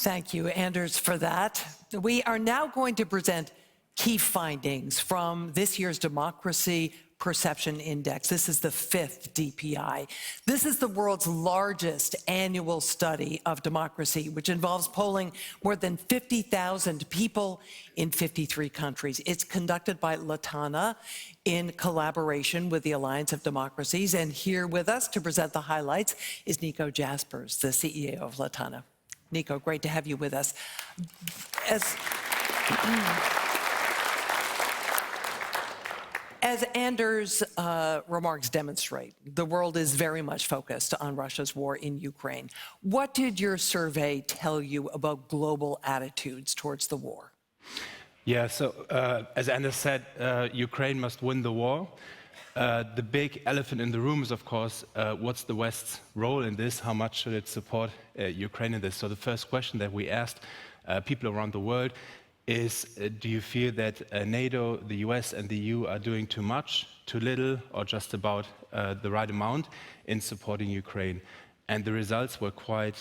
Thank you, Anders, for that. We are now going to present key findings from this year's Democracy Perception Index. This is the 5th DPI. This is the world's largest annual study of democracy, which involves polling more than 50,000 people in 53 countries. It's conducted by Latana in collaboration with the Alliance of Democracies. And here with us to present the highlights is Nico Jaspers, the CEO of Latana. Nico, great to have you with us. As Anders' remarks demonstrate, the world is very much focused on Russia's war in Ukraine. What did your survey tell you about global attitudes towards the war? Yeah, so as Anders said, Ukraine must win the war. The big elephant in the room is, of course, what's the West's role in this? How much should it support Ukraine in this? So the first question that we asked people around the world is, do you feel that NATO, the US and the EU are doing too much, too little, or just about the right amount in supporting Ukraine? And the results were quite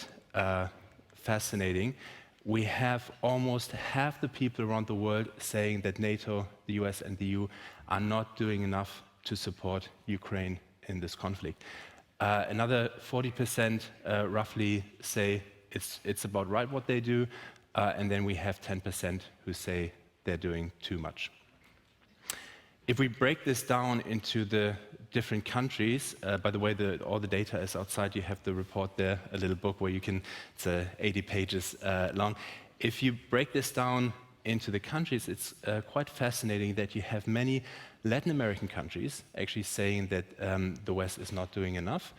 fascinating. We have almost half the people around the world saying that NATO, the US and the EU are not doing enough to support Ukraine in this conflict. Another 40% roughly say it's about right what they do, and then we have 10% who say they're doing too much. If we break this down into the different countries, by the way, all the data is outside. You have the report there, a little book where you can, it's 80 pages long. If you break this down into the countries, it's quite fascinating that you have many Latin American countries actually saying that the West is not doing enough.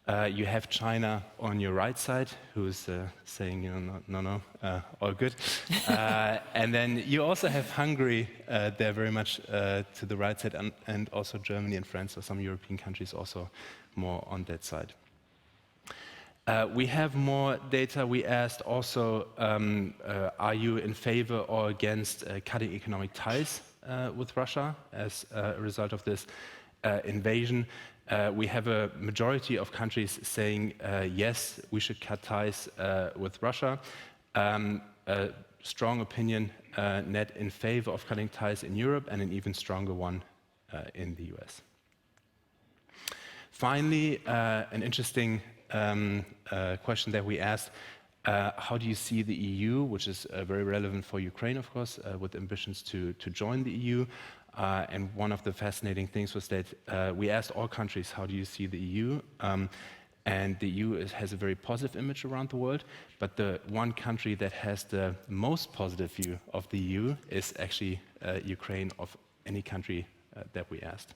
You have China on your right side, who's saying, you know, no, all good. And then you also have Hungary there very much to the right side, and also Germany and France, or some European countries also more on that side. We have more data. We asked also, are you in favor or against cutting economic ties with Russia as a result of this invasion? We have a majority of countries saying, yes, we should cut ties with Russia. A strong opinion net in favor of cutting ties in Europe, and an even stronger one in the US. Finally, an interesting question that we asked, how do you see the EU, which is very relevant for Ukraine, of course, with ambitions to join the EU. And one of the fascinating things was that we asked all countries, how do you see the EU? And the EU has a very positive image around the world, but the one country that has the most positive view of the EU is actually Ukraine, of any country that we asked.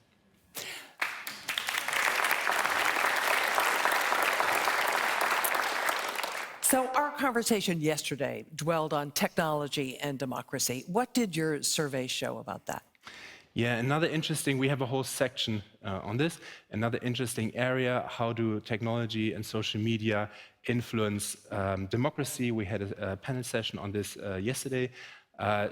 So our conversation yesterday dwelled on technology and democracy. What did your survey show about that? Yeah, another interesting, we have a whole section on this. Another interesting area, how do technology and social media influence democracy? We had a panel session on this yesterday.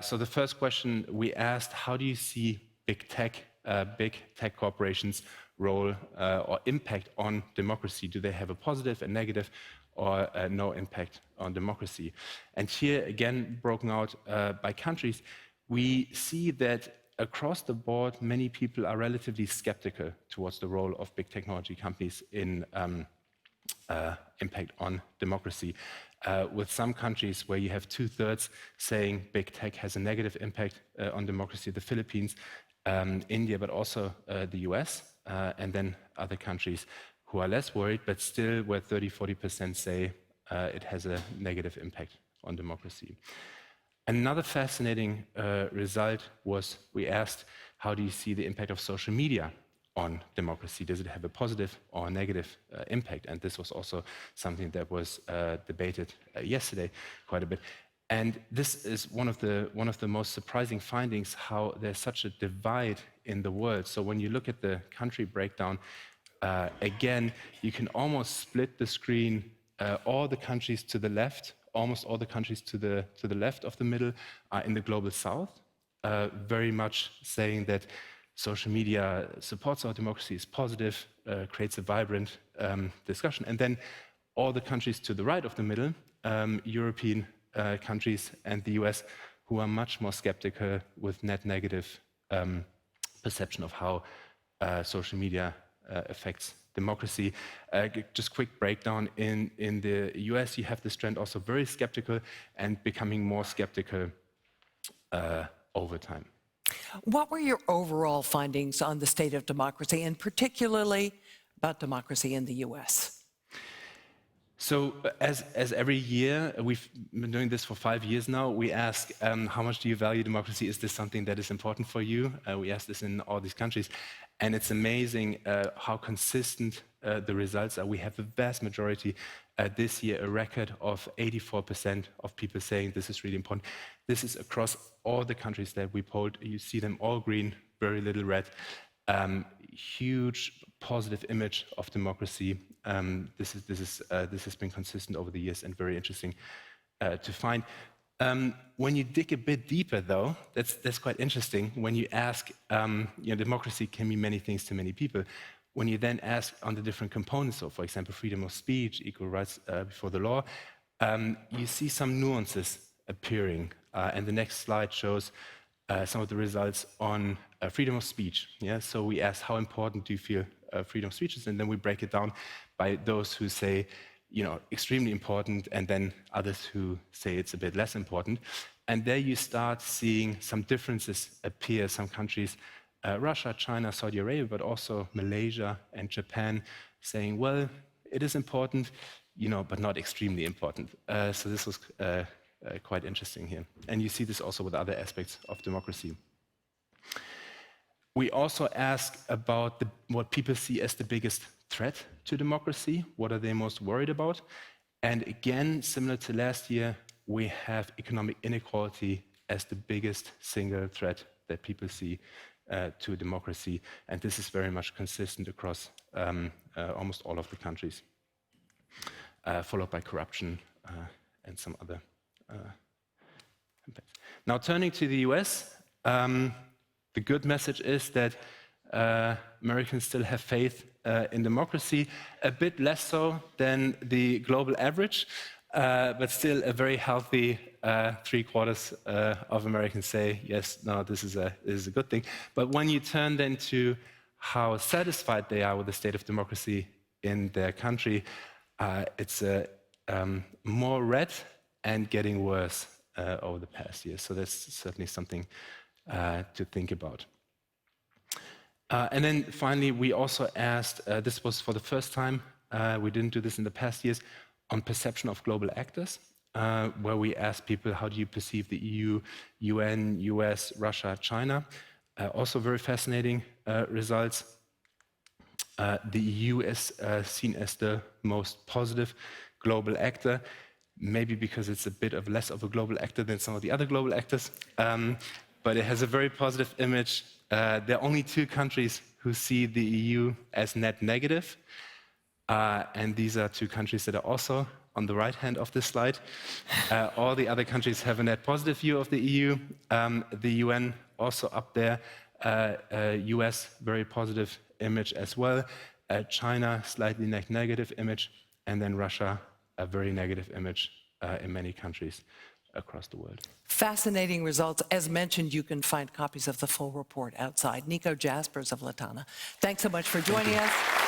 So the first question we asked, how do you see big tech corporations' role or impact on democracy? Do they have a positive and negative, or no impact on democracy? And here, again, broken out by countries, we see that across the board, many people are relatively skeptical towards the role of big technology companies in impact on democracy. With some countries where you have 2/3 saying big tech has a negative impact on democracy, the Philippines, India, but also the US, and then other countries who are less worried, but still where 30–40% say it has a negative impact on democracy. Another fascinating result was we asked, how do you see the impact of social media on democracy? Does it have a positive or a negative impact? And this was also something that was debated yesterday quite a bit. And this is one of the most surprising findings, how there's such a divide in the world. So when you look at the country breakdown, again, you can almost split the screen. All the countries to the left, almost all the countries to the left of the middle are in the global south, very much saying that social media supports our democracy, is positive, creates a vibrant discussion. And then all the countries to the right of the middle, European countries and the US who are much more skeptical with net negative perception of how social media affects democracy. Just quick breakdown, in the US you have this trend also very skeptical and becoming more skeptical over time. What were your overall findings on the state of democracy, and particularly about democracy in the US? So as every year, we've been doing this for 5 years now, we ask how much do you value democracy? Is this something that is important for you? We ask this in all these countries. And it's amazing how consistent the results are. We have a vast majority this year, a record of 84% of people saying this is really important. This is across all the countries that we polled. You see them all green, very little red. Huge positive image of democracy. This has been consistent over the years and very interesting to find. When you dig a bit deeper, though, that's quite interesting. When you ask, democracy can mean many things to many people. When you then ask on the different components, so for example, freedom of speech, equal rights before the law, you see some nuances appearing. And the next slide shows some of the results on freedom of speech. Yeah? So we asked, how important do you feel freedom of speech is? And then we break it down by those who say, extremely important, and then others who say it's a bit less important. And there you start seeing some differences appear. Some countries, Russia, China, Saudi Arabia, but also Malaysia and Japan, saying, well, it is important, but not extremely important. So this was quite interesting here. And you see this also with other aspects of democracy. We also ask about what people see as the biggest threat to democracy. What are they most worried about? And again, similar to last year, we have economic inequality as the biggest single threat that people see to democracy. And this is very much consistent across almost all of the countries, followed by corruption and some other impacts. Now, turning to the US, the good message is that Americans still have faith in democracy, a bit less so than the global average, but still a very healthy 3/4 of Americans say, yes, no, this is a good thing. But when you turn then to how satisfied they are with the state of democracy in their country, it's more red and getting worse over the past year. So that's certainly something to think about. And then finally, we also asked, this was for the first time, we didn't do this in the past years, on perception of global actors, where we asked people, how do you perceive the EU, UN, US, Russia, China? Also very fascinating results. The EU is seen as the most positive global actor, maybe because it's a bit of less of a global actor than some of the other global actors, but it has a very positive image. There are only 2 countries who see the EU as net negative, and these are 2 countries that are also on the right hand of this slide. All the other countries have a net positive view of the EU. The UN also up there. US, very positive image as well. China, slightly net negative image. And then Russia, a very negative image in many countries across the world. Fascinating results. As mentioned, you can find copies of the full report outside. Nico Jaspers of Latana, thanks so much for joining us.